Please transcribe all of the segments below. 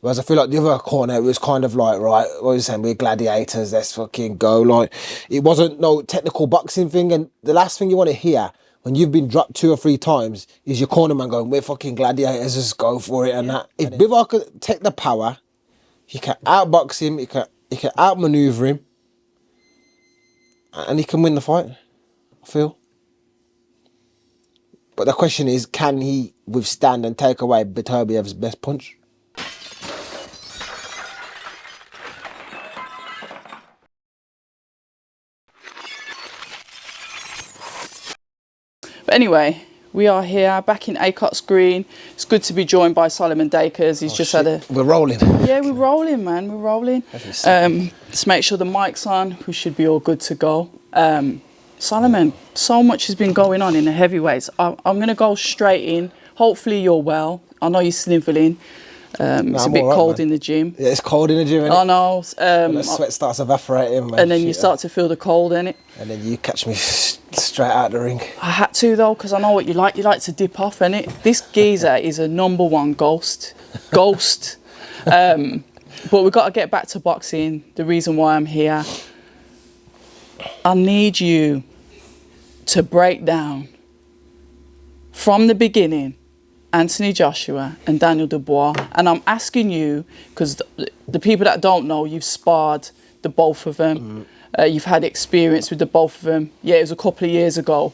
Whereas I feel like the other corner, it was kind of like, right, what are you saying? We're gladiators, let's fucking go. Like, it wasn't no technical boxing thing. And the last thing you want to hear when you've been dropped 2 or 3 times is your cornerman going, we're fucking gladiators, just go for it. And that. If Bivol could take the power, he can outbox him, he can outmaneuver him, and he can win the fight, I feel. But the question is, can he withstand and take away Beterbiev's best punch? But anyway, we are here back in Acocks Green. It's good to be joined by Solomon Dacres. He's just had a... We're rolling. Yeah, we're rolling, man. We're rolling. Let's make sure the mic's on. We should be all good to go. Solomon, so much has been going on in the heavyweights. I'm going to go straight in. Hopefully you're well. I know you're snivelling. It's a bit cold, man, in the gym. Yeah, it's cold in the gym, innit? I know. The sweat starts evaporating, man. And then you start to feel the cold, innit? And then you catch me straight out the ring. I had to, though, because I know what you like. You like to dip off, innit? This geezer is a #1 ghost. Ghost. But we've got to get back to boxing. The reason why I'm here. I need you to break down from the beginning Anthony Joshua and Daniel Dubois. And I'm asking you, because the people that don't know, you've sparred the both of them. You've had experience with the both of them. Yeah, it was a couple of years ago,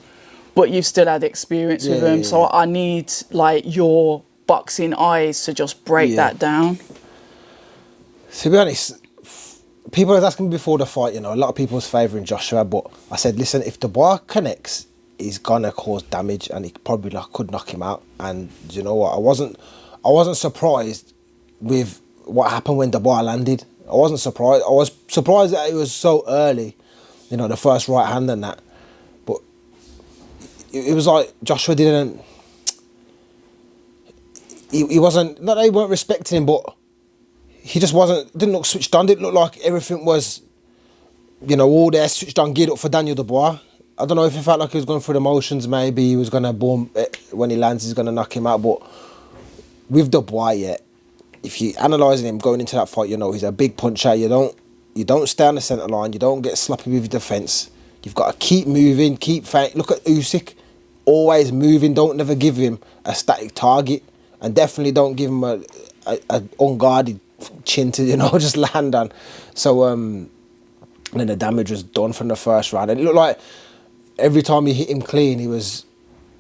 but you've still had experience with them. So I need, like, your boxing eyes to just break that down. To be honest, people were asking me before the fight, you know, a lot of people was favouring Joshua, but I said, listen, if Dubois connects, he's gonna cause damage, and he probably could knock him out. And you know what? I wasn't surprised with what happened when Dubois landed. I wasn't surprised. I was surprised that it was so early, you know, the first right hand and that. But it was like Joshua didn't. He wasn't. Not that he weren't respecting him, but he just didn't look switched on. Didn't look like everything was, you know, all there switched on, geared up for Daniel Dubois. I don't know if he felt like he was going through the motions. Maybe he was going to boom when he lands, he's going to knock him out. But with Dubois, if you're analysing him going into that fight, you know he's a big puncher. You don't stay on the centre line. You don't get sloppy with your defence. You've got to keep moving, keep fighting. Look at Usyk, always moving. Don't never give him a static target, and definitely don't give him a unguarded chin to, you know, just land on. So and then the damage was done from the first round, and it looked like every time he hit him clean, he was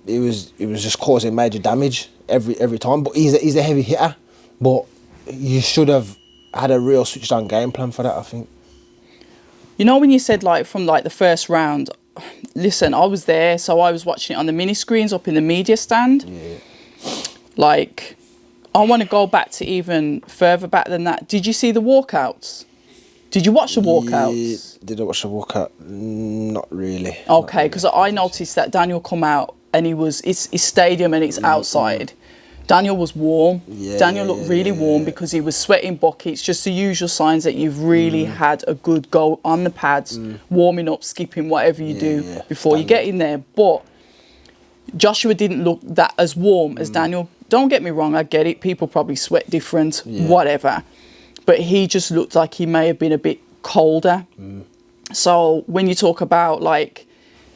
just causing major damage every time. But he's a heavy hitter, but you should have had a real switched on game plan for that, I think. You know, when you said, like, from, like, the first round, listen, I was there, so I was watching it on the mini screens up in the media stand. Yeah. Like, I want to go back to even further back than that. Did you see the walkouts? Did you watch the walkouts? Did I watch the walkout? Not really. Okay, because I noticed that Daniel come out and it's stadium and it's outside. Daniel was warm. Yeah, Daniel looked really warm because he was sweating buckets. Just the usual signs that you've really had a good go on the pads, warming up, skipping, whatever you do before you get in there. But Joshua didn't look that as warm as Daniel. Don't get me wrong, I get it. People probably sweat different, whatever. But he just looked like he may have been a bit colder. So when you talk about, like,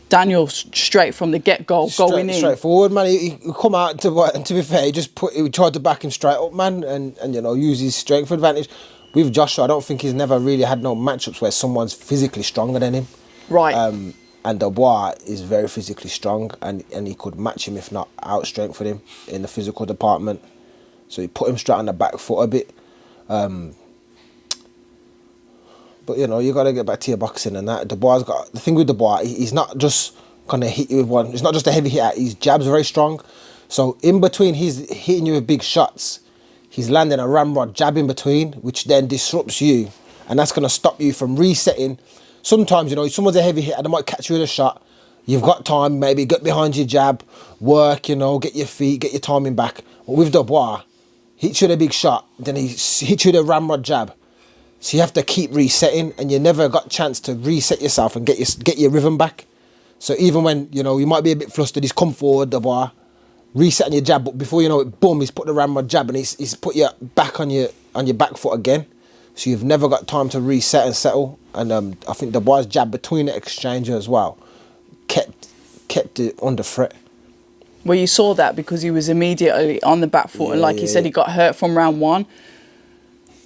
Daniel straight from the get-go going in. Straight forward, man. He come out, and to be fair, he tried to back him straight up, man, and you know, use his strength advantage. With Joshua, I don't think he's never really had no matchups where someone's physically stronger than him. Right. And Dubois is very physically strong, and he could match him, if not out-strengthen him in the physical department. So he put him straight on the back foot a bit. But, you know, you got to get back to your boxing and that. Dubois got... The thing with Dubois, he's not just going to hit you with one. He's not just a heavy hitter. His jab's very strong. So in between, he's hitting you with big shots. He's landing a ramrod jab in between, which then disrupts you. And that's going to stop you from resetting. Sometimes, you know, if someone's a heavy hitter, they might catch you with a shot. You've got time, maybe get behind your jab, work, you know, get your feet, get your timing back. But with Dubois, hits you with a big shot, then he hits you with a ramrod jab. So you have to keep resetting, and you never got a chance to reset yourself and get your rhythm back. So even when, you know, you might be a bit flustered, he's come forward, Dubois, resetting your jab, but before you know it, boom, he's put the ramrod jab, and he's put you back on your on your back foot again. So you've never got time to reset and settle. And I think Dubois' jab between the exchange as well kept it under threat. Well, you saw that because he was immediately on the back foot, and like you said, he got hurt from round one.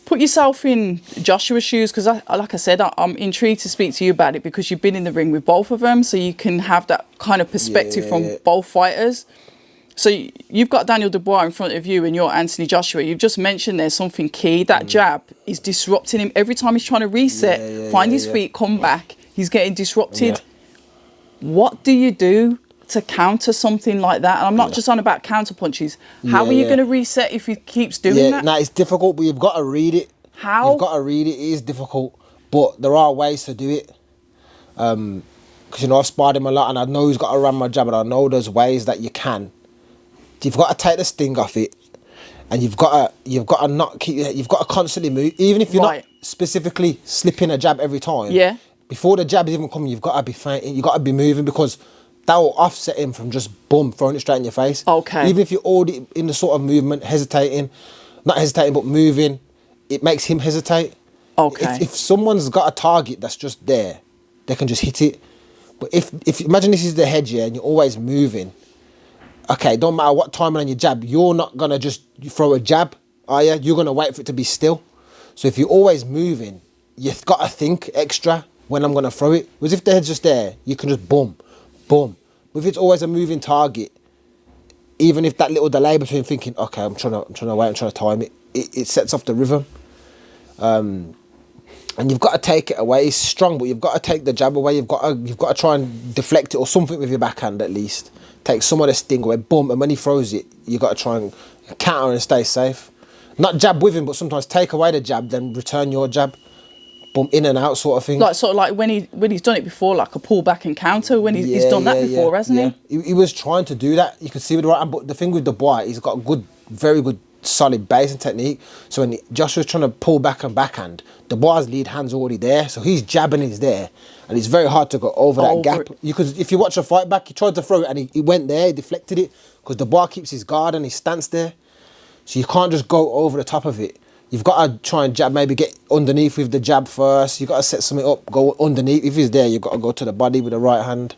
Put yourself in Joshua's shoes, because like I said, I'm intrigued to speak to you about it because you've been in the ring with both of them, so you can have that kind of perspective from both fighters. So you've got Daniel Dubois in front of you and you're Anthony Joshua. You've just mentioned there's something key. That jab is disrupting him. Every time he's trying to reset, find his feet, come back, he's getting disrupted. What do you do to counter something like that? And I'm not just on about counter punches. How are you going to reset if he keeps doing that? Nah, it's difficult, but you've got to read it. How? You've got to read it. It is difficult, but there are ways to do it. Because, you know, I've sparred him a lot and I know he's got to run my jab, and I know there's ways that you can. You've got to take the sting off it, and you've got to not keep. You've got to constantly move, even if you're not specifically slipping a jab every time. Yeah. Before the jab is even coming, you've got to be feinting. You've got to be moving, because that will offset him from just boom throwing it straight in your face. Okay. Even if you're already in the sort of movement, not hesitating but moving, it makes him hesitate. Okay. If someone's got a target that's just there, they can just hit it. But if imagine this is the head, and you're always moving. Okay, don't matter what timing on your jab, you're not going to just throw a jab, are you? You're going to wait for it to be still. So if you're always moving, you've got to think extra when I'm going to throw it. Whereas if the head's just there, you can just boom, boom. But if it's always a moving target, even if that little delay between thinking, okay, I'm trying to wait, I'm trying to time it, it sets off the rhythm. And you've got to take it away. It's strong, but you've got to take the jab away. You've got to try and deflect it or something with your backhand at least. Take some of the sting away, boom, and when he throws it, you got to try and counter and stay safe. Not jab with him, but sometimes take away the jab, then return your jab, boom, in and out sort of thing. Like sort of like when he's done it before, like a pull back and counter. When he's done that before, hasn't he? He was trying to do that. You could see with the right hand, but the thing with Dubois, he's got a good, very good, solid base and technique. So when Joshua's trying to pull back and backhand, Dubois' lead hand's already there, so he's jabbing, he's there. And it's very hard to go over that gap. If you watch a fight back, he tried to throw it and he went there, he deflected it, because Dubois keeps his guard and he stands there. So you can't just go over the top of it. You've got to try and jab, maybe get underneath with the jab first. You've got to set something up, go underneath. If he's there, you've got to go to the body with the right hand.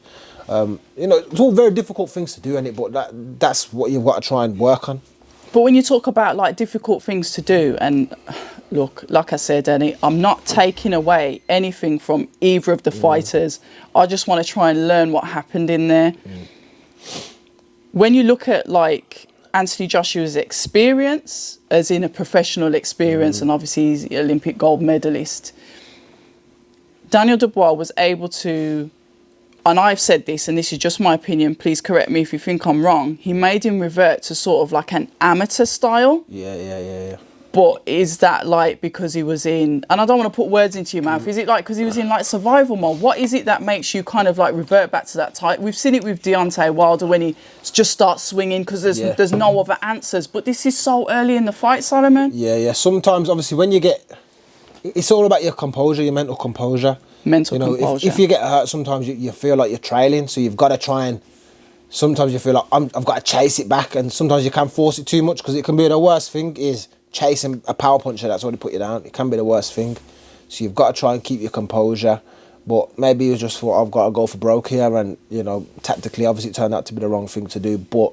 You know, it's all very difficult things to do, but that's what you've got to try and work on. But when you talk about like difficult things to do, and look, like I said, Danny, I'm not taking away anything from either of the fighters. I just want to try and learn what happened in there. When you look at like Anthony Joshua's experience, as in a professional experience, and obviously he's an Olympic gold medalist, Daniel Dubois was able to, and I've said this, and this is just my opinion, please correct me if you think I'm wrong, he made him revert to sort of like an amateur style. Yeah. But is that like because he was in, and I don't want to put words into your mouth, is it like because he was in like survival mode? What is it that makes you kind of like revert back to that type? We've seen it with Deontay Wilder when he just starts swinging because there's no other answers. But this is so early in the fight, Solomon. Yeah. Sometimes, obviously, when you get, it's all about your composure, your mental composure. Composure. If you get hurt, sometimes you feel like you're trailing, so you've got to try and, sometimes you feel like I've got to chase it back, and sometimes you can force it too much, because it can be the worst thing is chasing a power puncher that's already put you down. It can be the worst thing. So you've got to try and keep your composure. But maybe you just thought, I've got to go for broke here, and, you know, tactically, obviously it turned out to be the wrong thing to do, but,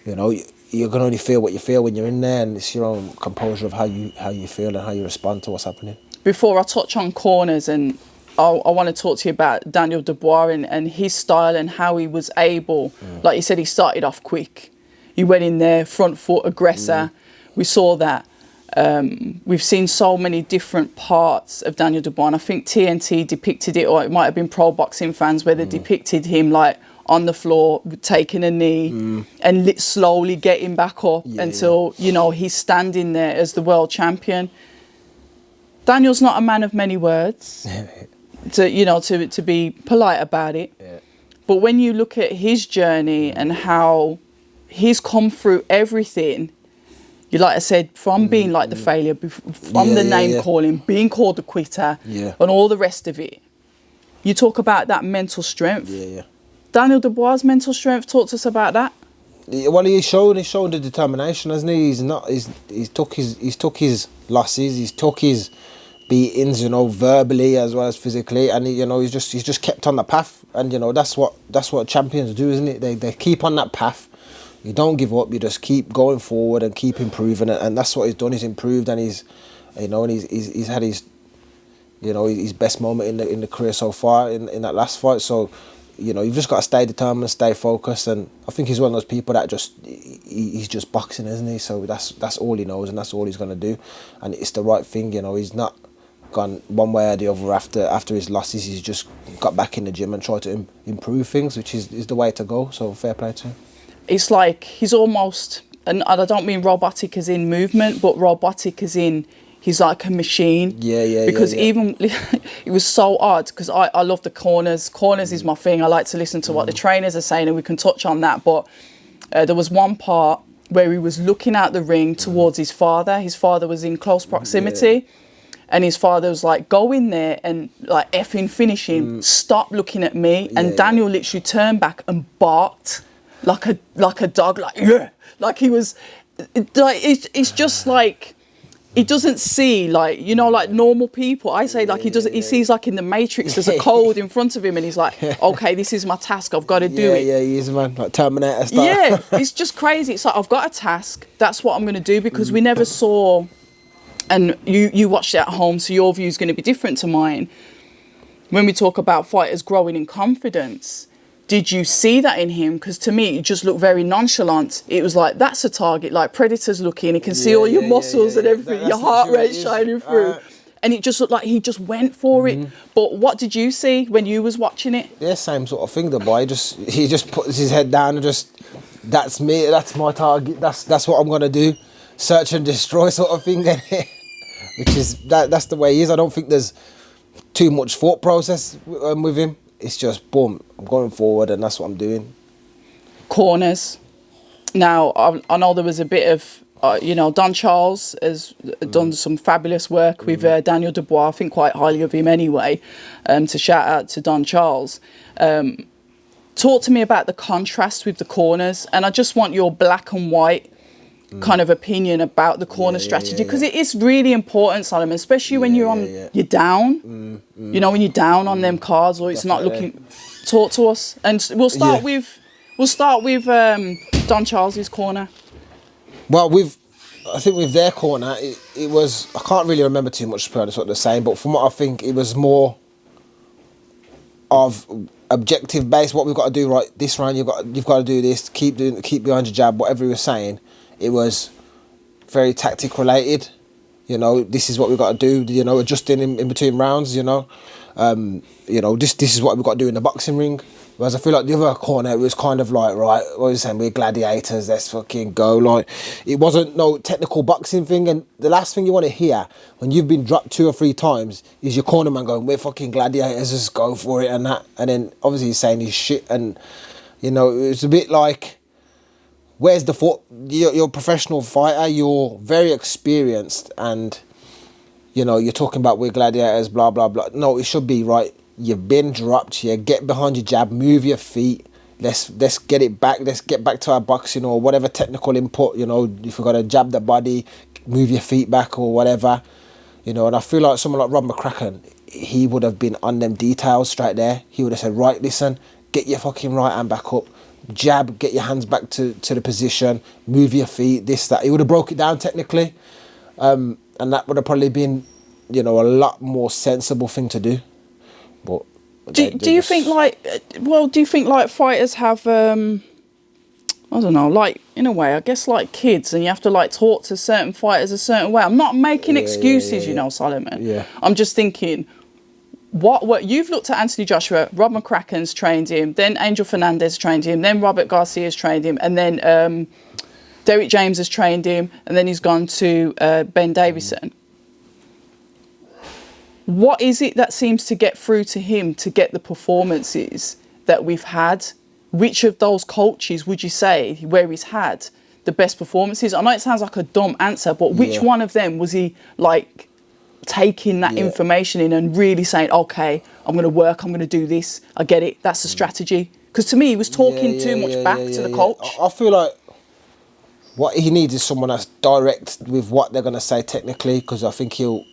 you know, you can only feel what you feel when you're in there, and it's your own composure of how you feel and how you respond to what's happening. Before I touch on corners, and I want to talk to you about Daniel Dubois and his style and how he was able, like you said, he started off quick. He went in there, front foot aggressor. We saw that. We've seen so many different parts of Daniel Dubois, and I think TNT depicted it, or it might have been pro boxing fans, where they depicted him like on the floor, taking a knee and slowly getting back up until, you know, he's standing there as the world champion. Daniel's not a man of many words, to be polite about it. But when you look at his journey and how he's come through everything, like I said, from being like the failure, from the name calling, being called a quitter, and all the rest of it, you talk about that mental strength. Daniel Dubois' mental strength, talk to us about that. Well, he's shown the determination, hasn't he? He's took his losses, he's took his beatings, verbally as well as physically, and he's just kept on the path, and that's what champions do, isn't it? They keep on that path. You don't give up. You just keep going forward and keep improving it, and that's what he's done. He's improved, and he's had his his best moment in the career so far in that last fight. So. You've just got to stay determined, stay focused, and I think he's one of those people that he's just boxing, isn't he? So that's all he knows, and that's all he's going to do, and it's the right thing. He's not gone one way or the other after his losses. He's just got back in the gym and tried to improve things, which is the way to go. So fair play to him. It's like he's almost, and I don't mean robotic as in movement, but robotic as in he's like a machine. Yeah. Because even it was so odd because I love the corners. Corners is my thing. I like to listen to what the trainers are saying, and we can touch on that. But there was one part where he was looking out the ring towards his father. His father was in close proximity, and his father was like, "Go in there and like effing finish him. Stop looking at me." And Daniel literally turned back and barked like a dog, like he was like it's just like. He doesn't see like normal people. I say like he doesn't. He sees like in the Matrix there's a code in front of him, and he's like, okay, this is my task. I've got to do it. Yeah, he is, man, like Terminator style. Yeah, it's just crazy. It's like I've got a task. That's what I'm going to do, because we never saw. And you watched it at home, so your view is going to be different to mine. When we talk about fighters growing in confidence, did you see that in him? Because to me, it just looked very nonchalant. It was like, that's a target, like Predator's looking. He can see all your muscles and everything, your heart rate shining through. And it just looked like he just went for it. But what did you see when you was watching it? Yeah, same sort of thing. The boy he just puts his head down and that's me, that's my target, that's what I'm going to do. Search and destroy sort of thing. Which is, that's the way he is. I don't think there's too much thought process with him. It's just, boom, I'm going forward, and that's what I'm doing. Corners. Now, I know there was a bit of, Don Charles has done some fabulous work with Daniel Dubois. I think quite highly of him anyway, to shout out to Don Charles. Talk to me about the contrast with the corners, and I just want your black and white kind of opinion about the corner strategy, because it is really important, Solomon, especially when you're down. When you're down on them cards, or it's not looking. Talk to us, and we'll start with Don Charles's corner. Well, I think with their corner, it was, I can't really remember too much, to be honest, what they're saying, but from what I think, it was more of objective based. What we've got to do, right, this round, you've got to do this, keep behind your jab, whatever he was saying. It was very tactic related. This is what we've got to do. Adjusting in between rounds. This is what we've got to do in the boxing ring. Whereas I feel like the other corner, it was kind of like, right, what are you saying? We're gladiators. Let's fucking go. Like, it wasn't no technical boxing thing. And the last thing you want to hear when you've been dropped 2 or 3 times is your cornerman going, "We're fucking gladiators. Just go for it," and that. And then obviously he's saying his shit, and it's a bit like, where's the thought? You're a professional fighter. You're very experienced, and you're talking about we're gladiators, blah blah blah. No, it should be right. You've been dropped here. Get behind your jab. Move your feet. Let's get it back. Let's get back to our boxing or whatever technical input. If you've got to jab the body, move your feet back or whatever. And I feel like someone like Rob McCracken, he would have been on them details straight there. He would have said, right, listen, get your fucking right hand back up. Jab, get your hands back to the position, move your feet, this, that. He would have broke it down technically, and that would have probably been, a lot more sensible thing to do. But do you think like fighters have I don't know, like in a way, I guess like kids, and you have to like talk to certain fighters a certain way. I'm not making excuses, Solomon. Yeah. I'm just thinking, what you've looked at Anthony Joshua, Rob McCracken's trained him, then Angel Fernandez trained him, then Robert Garcia's trained him, and then Derek James has trained him, and then he's gone to Ben Davison. What is it that seems to get through to him to get the performances that we've had? Which of those coaches would you say where he's had the best performances? I know it sounds like a dumb answer, but which one of them was he like taking that information in and really saying, okay, I'm going to work, I'm going to do this, I get it, that's the strategy? Because to me, he was talking too much back to the coach. I feel like What he needs is someone that's direct with what they're gonna say technically, because I think he'll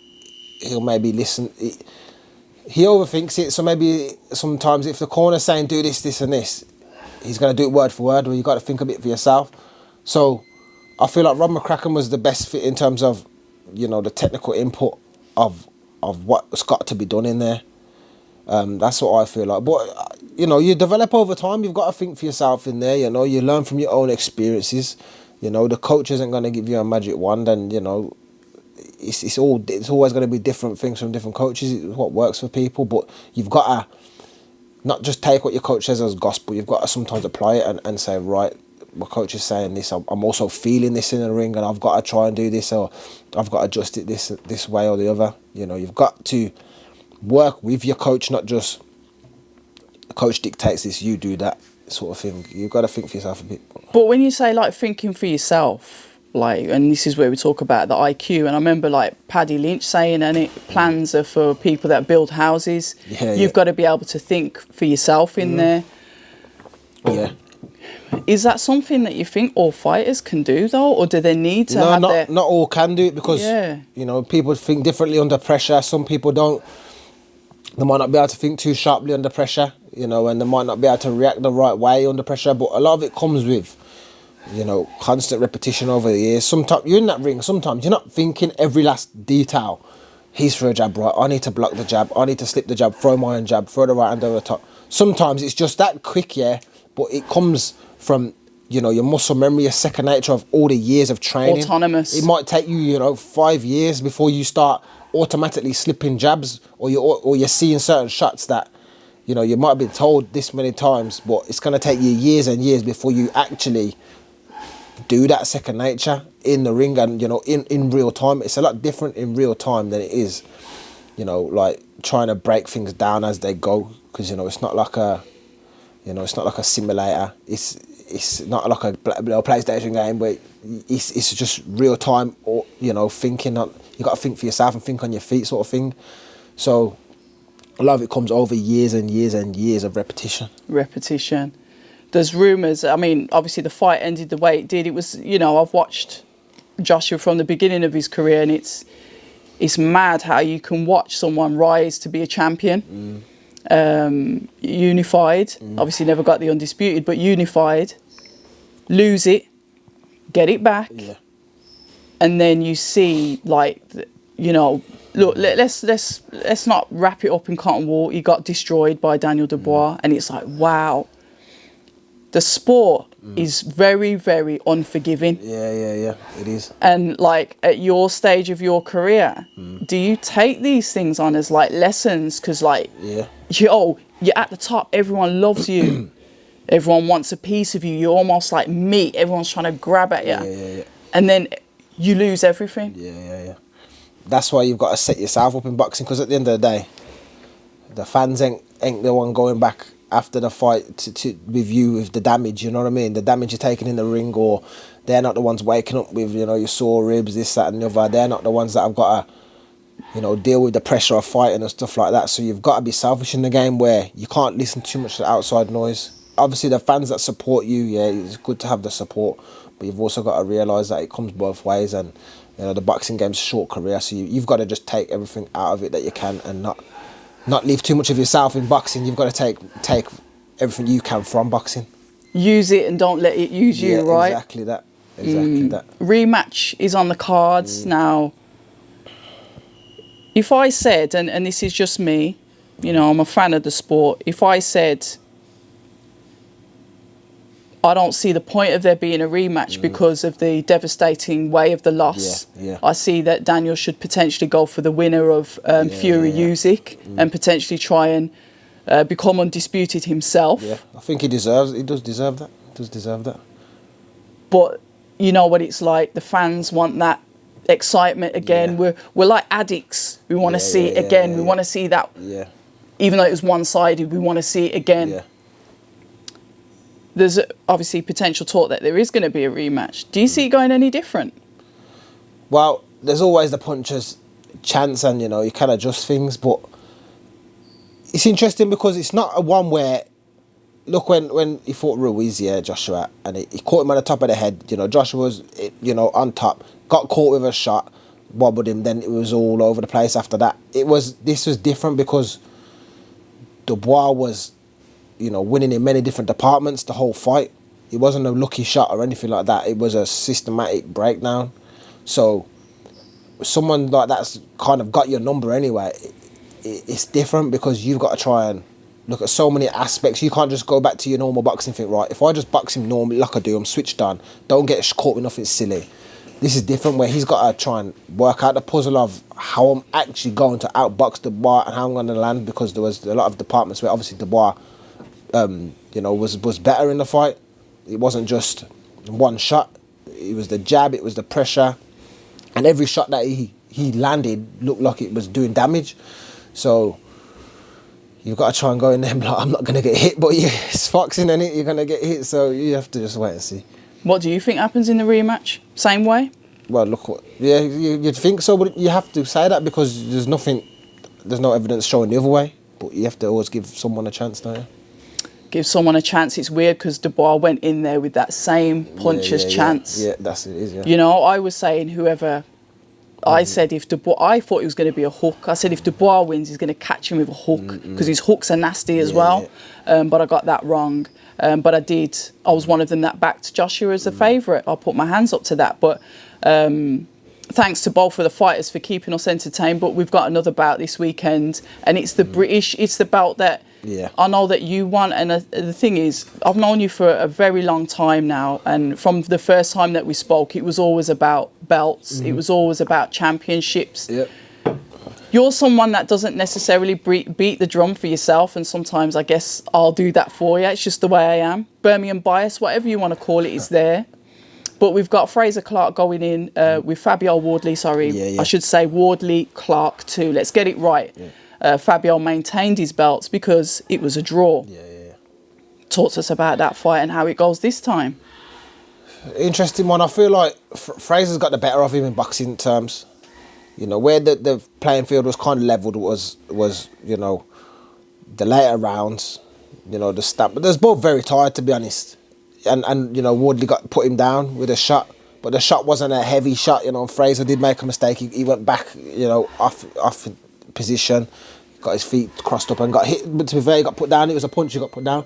maybe listen. He overthinks it, so maybe sometimes if the corner's saying do this, this, and this, he's gonna do it word for word. Well, you got to think a bit for yourself. So I feel like Rob McCracken was the best fit in terms of, you know, the technical input of what's got to be done in there. That's what I feel like. But you know, you develop over time. You've got to think for yourself in there. You know, you learn from your own experiences. You know, the coach isn't going to give you a magic wand, and you know, it's always going to be different things from different coaches. It's what works for people. But you've got to not just take what your coach says as gospel. You've got to sometimes apply it and say, right, my coach is saying this. I'm also feeling this in the ring, and I've got to try and do this, or I've got to adjust it this way or the other. You know, you've got to work with your coach, not just the coach dictates this, you do that sort of thing. You've got to think for yourself a bit. But when you say like thinking for yourself, like, and this is where we talk about the IQ, and I remember like Paddy Lynch saying, and it plans are for people that build houses. You've got to be able to think for yourself in there. Yeah. Is that something that you think all fighters can do though, or do they need to have their... not all can do it, because you know, people think differently under pressure. Some people don't. They might not be able to think too sharply under pressure, you know, and they might not be able to react the right way under pressure. But a lot of it comes with, you know, constant repetition over the years. Sometimes you're in that ring, sometimes you're not thinking every last detail. He's for a jab right, I need to block the jab, I need to slip the jab, throw my own jab, throw the right hand over the top. Sometimes it's just that quick, but it comes from, you know, your muscle memory, your second nature of all the years of training. Autonomous. It might take you, you know, 5 years before you start automatically slipping jabs, or you're seeing certain shots that, you know, you might have been told this many times, but it's going to take you years and years before you actually do that second nature in the ring, and you know, in real time. It's a lot different in real time than it is, you know, like trying to break things down as they go, because you know, it's not like a, you know, it's not like a simulator. It's not like a PlayStation game where it's just real time, or you know, thinking on. You got to think for yourself and think on your feet, sort of thing. So a lot of it comes over years and years and years of repetition. There's rumours. I mean, obviously the fight ended the way it did. It was, you know, I've watched Joshua from the beginning of his career, and it's mad how you can watch someone rise to be a champion. Unified, obviously never got the undisputed, but unified, lose it, get it back, and then you see, like, you know, look, let's not wrap it up in cotton wool. He got destroyed by Daniel Dubois, and it's like, wow, the sport is very, very unforgiving. Yeah, it is. And like at your stage of your career, do you take these things on as like lessons? Because like, you're at the top, everyone loves you, everyone wants a piece of you, you're almost like meat, everyone's trying to grab at you, and then you lose everything. Yeah. That's why you've got to set yourself up in boxing, because at the end of the day, the fans ain't the one going back after the fight to with you with the damage, you know what I mean? The damage you're taking in the ring, or they're not the ones waking up with, you know, your sore ribs, this, that and the other. They're not the ones that have got to, you know, deal with the pressure of fighting and stuff like that. So you've got to be selfish in the game, where you can't listen too much to the outside noise. Obviously the fans that support you, it's good to have the support, but you've also got to realise that it comes both ways, and you know, the boxing game's a short career, so you've got to just take everything out of it that you can, and not leave too much of yourself in boxing. You've got to take everything you can from boxing. Use it and don't let it use you, right? Exactly that. Rematch is on the cards now. If I said, and this is just me, you know, I'm a fan of the sport. If I said, I don't see the point of there being a rematch because of the devastating way of the loss. I see that Daniel should potentially go for the winner of Fury Usyk and potentially try and become undisputed himself. Yeah, I think he does deserve that. But you know what it's like. The fans want that excitement again. We're like addicts. We want to see it again. We want to see that. Yeah. Even though it was one-sided, we want to see it again. Yeah. There's obviously potential talk that there is going to be a rematch. Do you see it going any different? Well, there's always the puncher's chance, and you know, you can adjust things, but it's interesting because it's not a one where look, when he fought Ruiz, yeah, Joshua, and he caught him on the top of the head. You know, Joshua was, you know, on top, got caught with a shot, wobbled him. Then it was all over the place after that. This was different because Dubois was, you know, winning in many different departments the whole fight. It wasn't a lucky shot or anything like that. It was a systematic breakdown. So someone like that's kind of got your number anyway. It's different because you've got to try and look at so many aspects. You can't just go back to your normal boxing thing, right? If I just box him normally like I do, I'm switched on. Don't get caught with nothing silly. This is different where he's got to try and work out the puzzle of how I'm actually going to outbox Dubois and how I'm going to land, because there was a lot of departments where obviously Dubois, you know, was better in the fight. It wasn't just one shot. It was the jab, it was the pressure, and every shot that he landed looked like it was doing damage. So you've got to try and go in there and be like, I'm not going to get hit, but yeah, it's boxing, innit? You're going to get hit, so you have to just wait and see. What do you think happens in the rematch? Same way? Well, look, yeah, you'd think so, but you have to say that because there's no evidence showing the other way. But you have to always give someone a chance, don't you? Give someone a chance. It's weird because Dubois went in there with that same puncher's chance. Yeah, that's it, is, yeah. You know, I was saying whoever... I said if Dubois... I thought it was going to be a hook. I said if Dubois wins, he's going to catch him with a hook because his hooks are nasty as well. Yeah. But I got that wrong. But I was one of them that backed Joshua as the favourite. I'll put my hands up to that. But thanks to both of the fighters for keeping us entertained. But we've got another bout this weekend, and it's the British. It's the bout that I know that you want. And the thing is, I've known you for a very long time now. And from the first time that we spoke, it was always about belts. It was always about championships. Yep. You're someone that doesn't necessarily beat the drum for yourself, and sometimes I guess I'll do that for you. It's just the way I am. Birmingham bias, whatever you want to call it, is there. But we've got Fraser Clarke going in with Fabio Wardley, I should say Wardley Clarke too. Let's get it right. Yeah. Fabio maintained his belts because it was a draw. Talk to us about that fight and how it goes this time. Interesting one. I feel like Fraser's got the better of him in boxing terms. You know, where the playing field was kind of levelled was you know, the later rounds, you know, the stamp. But they're both very tired, to be honest. And you know, Wardley put him down with a shot. But the shot wasn't a heavy shot, you know. Fraser did make a mistake. He went back, you know, off position. Got his feet crossed up and got hit. But to be fair, he got put down. It was a punch, he got put down.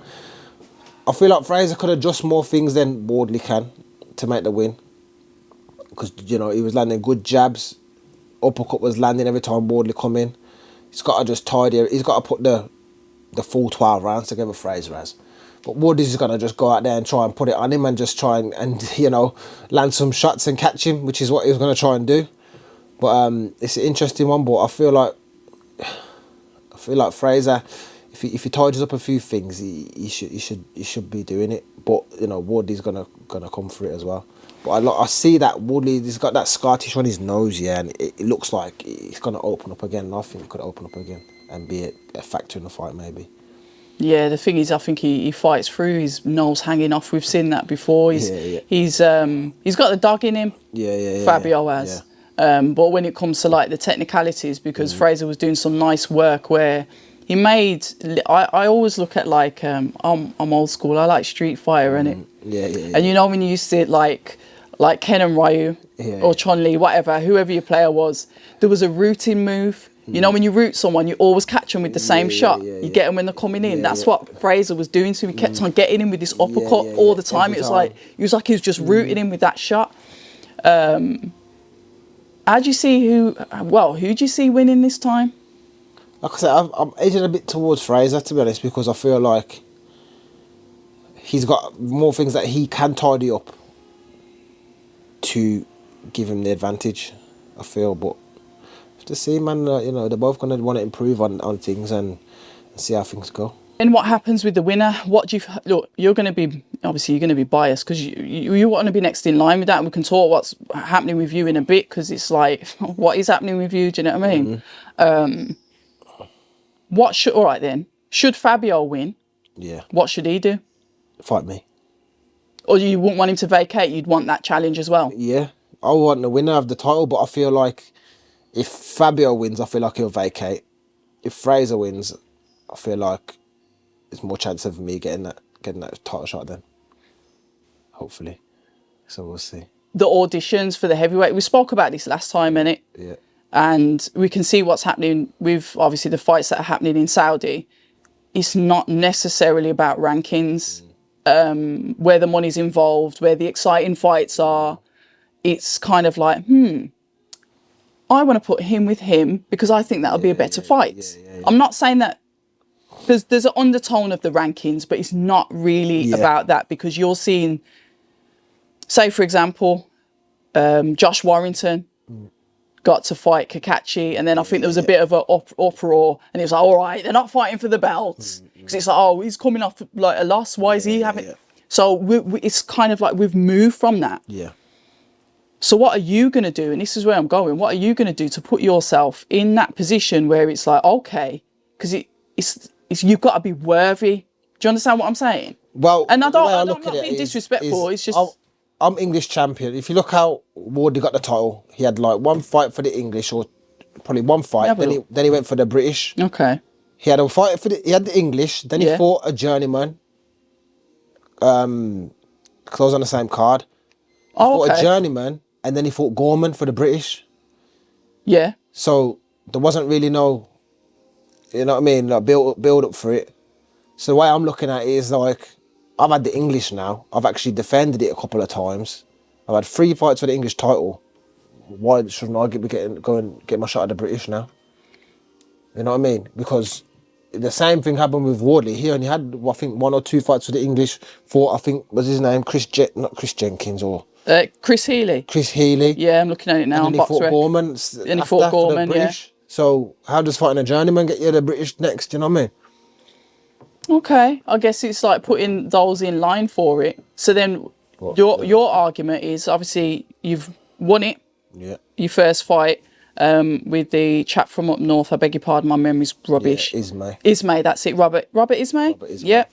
I feel like Fraser could adjust more things than Wardley can to make the win. Because, you know, he was landing good jabs. Uppercut was landing every time Wardley come in. He's got to just tidy. He's got to put the full 12 rounds together, Fraser has. But Wardley's going to just go out there and try and put it on him and just try and you know, land some shots and catch him, which is what he was going to try and do. But it's an interesting one. But I feel like Fraser, if he tidies up a few things, he should be doing it. But you know, Wardley's gonna come for it as well. But I see that Wardley, he's got that scar tissue on his nose, yeah, and it looks like he's going to open up again. And I think it could open up again and be a factor in the fight, maybe. Yeah, the thing is, I think he fights through his nose hanging off. We've seen that before. He's got the dog in him. Fabio has. Yeah. But when it comes to like the technicalities, because Fraser was doing some nice work where he made. I always look at like I'm old school. I like Street Fighter, innit? Yeah. And you know when you used to like Ken and Ryu or Chun-Li, whatever, whoever your player was, there was a rooting move. You know, when you root someone, you always catch them with the same shot. You get them when they're coming in. That's what Fraser was doing to him. He kept on getting him with this uppercut all the time. It was like he was just rooting him with that shot. How do you see who do you see winning this time? Like I said, I'm edging a bit towards Fraser, to be honest, because I feel like he's got more things that he can tidy up to give him the advantage, I feel. But to see, man, you know, they're both going to want to improve on things and see how things go. And what happens with the winner? What do you look? You're going to be biased because you want to be next in line with that. And we can talk what's happening with you in a bit because it's like what is happening with you? Do you know what I mean? All right then. Should Fabio win? Yeah. What should he do? Fight me. Or you wouldn't want him to vacate? You'd want that challenge as well? Yeah. I want the winner of the title, but I feel like if Fabio wins, I feel like he'll vacate. If Fraser wins, I feel like there's more chance of me getting that. getting that title shot then. Hopefully. So we'll see. The auditions for the heavyweight, we spoke about this last time, innit? Yeah. And we can see what's happening with obviously the fights that are happening in Saudi. It's not necessarily about rankings, where the money's involved, where the exciting fights are. It's kind of like, I want to put him with him because I think that'll be a better fight. I'm not saying that there's an undertone of the rankings, but it's not really about that, because you're seeing, say for example, Josh Warrington got to fight Kakachi, and then I think there was a bit of an uproar, and it was like, all right, they're not fighting for the belts, because it's like, oh, he's coming off like a loss, why is he having... So it's kind of like we've moved from that. So what are you going to do, and this is where I'm going, what are you going to do to put yourself in that position where it's like, okay, because it's you've got to be worthy. Do you understand what I'm saying? Well, and I'm not look at being it disrespectful, it's just... I'm English champion. If you look how Wardley got the title, he had like one fight for the English, or probably one fight. Then he went for the British. Okay. He had a fight for he had the English. Then he fought a journeyman. Because I was on the same card. He fought a journeyman, and then he fought Gorman for the British. Yeah. So there wasn't really no, you know what I mean, like build up for it. So the way I'm looking at it is like, I've had the English now. I've actually defended it a couple of times. I've had 3 fights for the English title. Why shouldn't I go and get my shot at the British now? You know what I mean? Because the same thing happened with Wardley. He only had, I think, 1 or 2 fights for the English. For, I think, was his name not Chris Jenkins, or Chris Healy. Chris Healy. Yeah, I'm looking at it now. And then he fought Gorman. And he fought Gorman, yeah. So how does fighting a journeyman get you the British next? You know what I mean? Okay, I guess it's like putting those in line for it. So then your argument is, obviously you've won it. Yeah. Your first fight with the chap from up north. I beg your pardon, my memory's rubbish. Yeah, Ismay. Ismay, that's it. Robert Ismay? Robert Ismay. Yeah.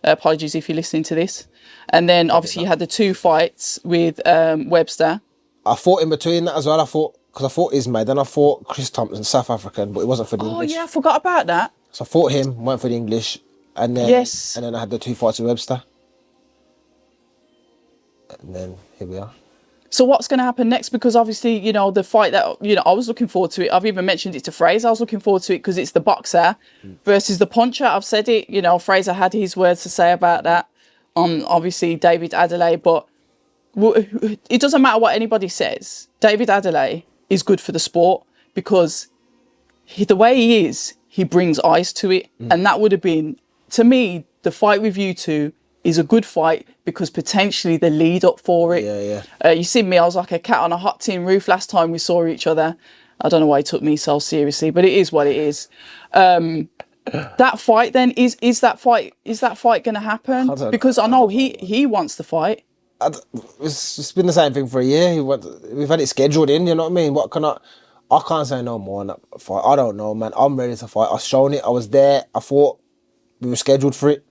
Apologies if you're listening to this. And then obviously you had the 2 fights with Webster. I fought in between that as well. Because I fought Ismay, then I fought Chris Thompson, South African, but it wasn't for the English. Oh yeah, I forgot about that. So I fought him, went for the English. And then, and then I had the 2 fights with Webster. And then here we are. So what's going to happen next? Because obviously, you know, the fight that, you know, I was looking forward to it. I've even mentioned it to Fraser. I was looking forward to it because it's the boxer versus the puncher. I've said it. You know, Fraser had his words to say about that on, obviously, David Adelaide. But it doesn't matter what anybody says. David Adelaide is good for the sport because the way he is, he brings eyes to it. And that would have been... To me, the fight with you two is a good fight because potentially the lead up for it. You see me, I was like a cat on a hot tin roof last time we saw each other. I don't know why he took me so seriously, but it is what it is. That fight then, is that fight going to happen? Because I know he wants the fight. It's been the same thing for a year. We've had it scheduled in, you know what I mean? I can't say no more on that fight. I don't know, man. I'm ready to fight. I've shown it. I was there. I fought. We were scheduled for it.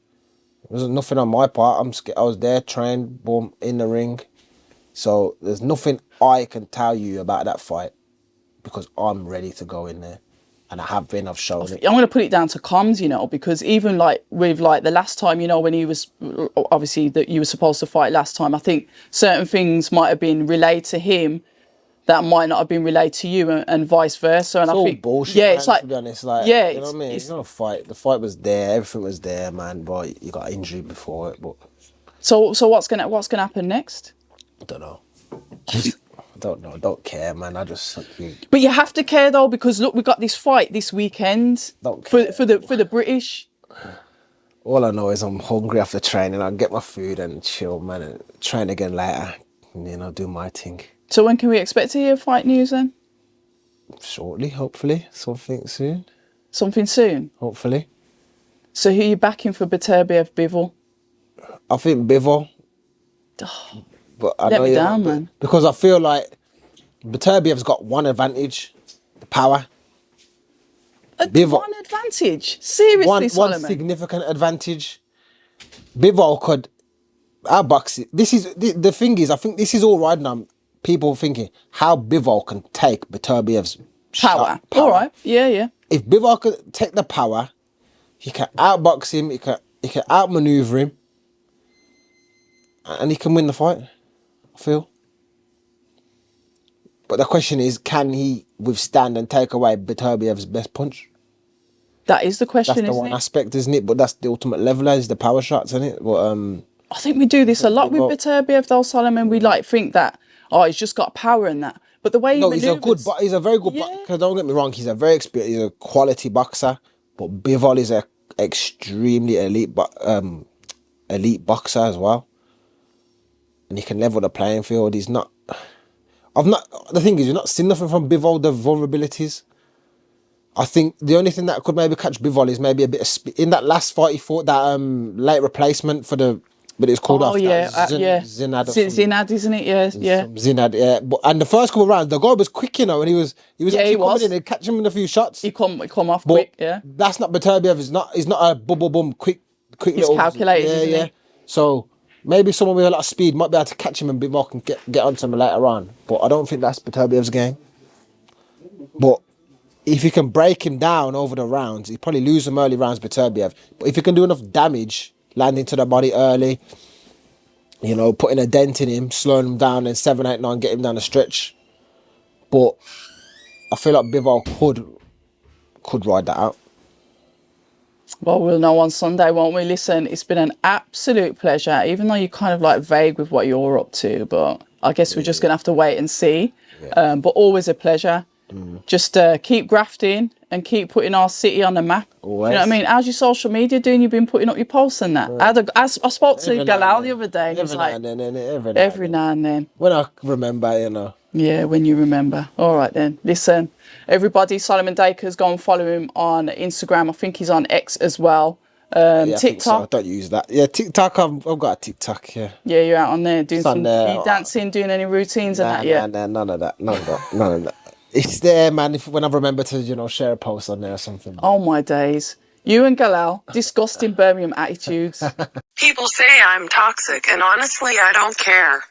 There was nothing on my part. I was there, trained, boom, in the ring. So there's nothing I can tell you about that fight because I'm ready to go in there. And I have been, I've shown it. I'm going to put it down to comms, you know, because even like with like the last time, you know, when he was, obviously that you were supposed to fight last time, I think certain things might have been relayed to him that might not have been relayed to you, and vice versa. And it's I all think bullshit, yeah, man, it's like, to be honest, like, yeah, you know what I mean? It's not a fight. The fight was there, everything was there, man. But you got injury before it. But so what's gonna happen next? I don't know. I don't know. I don't care, man. I just. But you have to care though, because look, we got this fight this weekend for the British. All I know is I'm hungry after training. I'll get my food and chill, man, and train again later. And, you know, do my thing. So when can we expect to hear fight news then? Shortly, hopefully. Something soon. Something soon? Hopefully. So who are you backing for Beterbiev Bivol? I think Bivol. But I Let me down, man. Because I feel like Beterbiev's got one advantage. The power. Bivol. One advantage? Seriously, Solomon? One significant advantage. Bivol could outbox it. The thing is, I think this is all right now. People thinking how Bivol can take Beterbiev's power. All right, yeah. If Bivol could take the power, he can outbox him. He can outmaneuver him, and he can win the fight, I feel. But the question is, can he withstand and take away Beterbiev's best punch? That is the question, That's the isn't one it? aspect, isn't it? But that's the ultimate leveler, is the power shots, isn't it? But I think we do this a lot with Beterbiev, though, Solomon. We like think that, oh, he's just got power in that. But the way he no, maneuvers, he's a very good boxer. Don't get me wrong, he's a very experienced, he's a quality boxer. But Bivol is a extremely elite boxer as well, and he can level the playing field. He's not. The thing is, you've not seen nothing from Bivol, the vulnerabilities. I think the only thing that could maybe catch Bivol is maybe a bit of speed. In that last fight, he fought that late replacement for the, but it's called off. yeah, Zinad. Zinad, isn't it? Yeah. Zinad, yeah. But, and the first couple of rounds, the guy was quick, you know, and he was actually coming in and catching him in a few shots. He come off But quick, yeah. that's not Beterbiev. He's not a boom, quick He's little. calculated, isn't he? So maybe someone with a lot of speed might be able to catch him and Bivol can get onto him later on. But I don't think that's Beterbiev's game. But if you can break him down over the rounds, he'd probably lose some early rounds, Beterbiev. But if you can do enough damage, landing to the body early, you know, putting a dent in him, slowing him down, and 7, 8, 9, get him down the stretch. But I feel like Bivol could ride that out. Well, we'll know on Sunday, won't we? Listen, it's been an absolute pleasure, even though you're kind of like vague with what you're up to, but I guess we're just going to have to wait and see. Yeah. But always a pleasure. Just keep grafting and keep putting our city on the map. Always. You know what I mean? How's your social media doing? You've been putting up your posts and that. I spoke to Galal the other day. And every like, every now and then. When I remember, you know. Yeah, when you remember. All right then. Listen, everybody, Solomon Dacres, go and follow him on Instagram. I think he's on X as well. Yeah, TikTok. I think so. I don't use that. Yeah, TikTok. I've got a TikTok. Yeah. Yeah, you're out on there doing some there. you dancing, doing any routines and that. Yeah. Nah, none of that. None of that. It's there, man. When I remember to, you know, share a post on there or something. Oh my days. You and Galal, disgusting Birmingham attitudes. People say I'm toxic, and honestly, I don't care.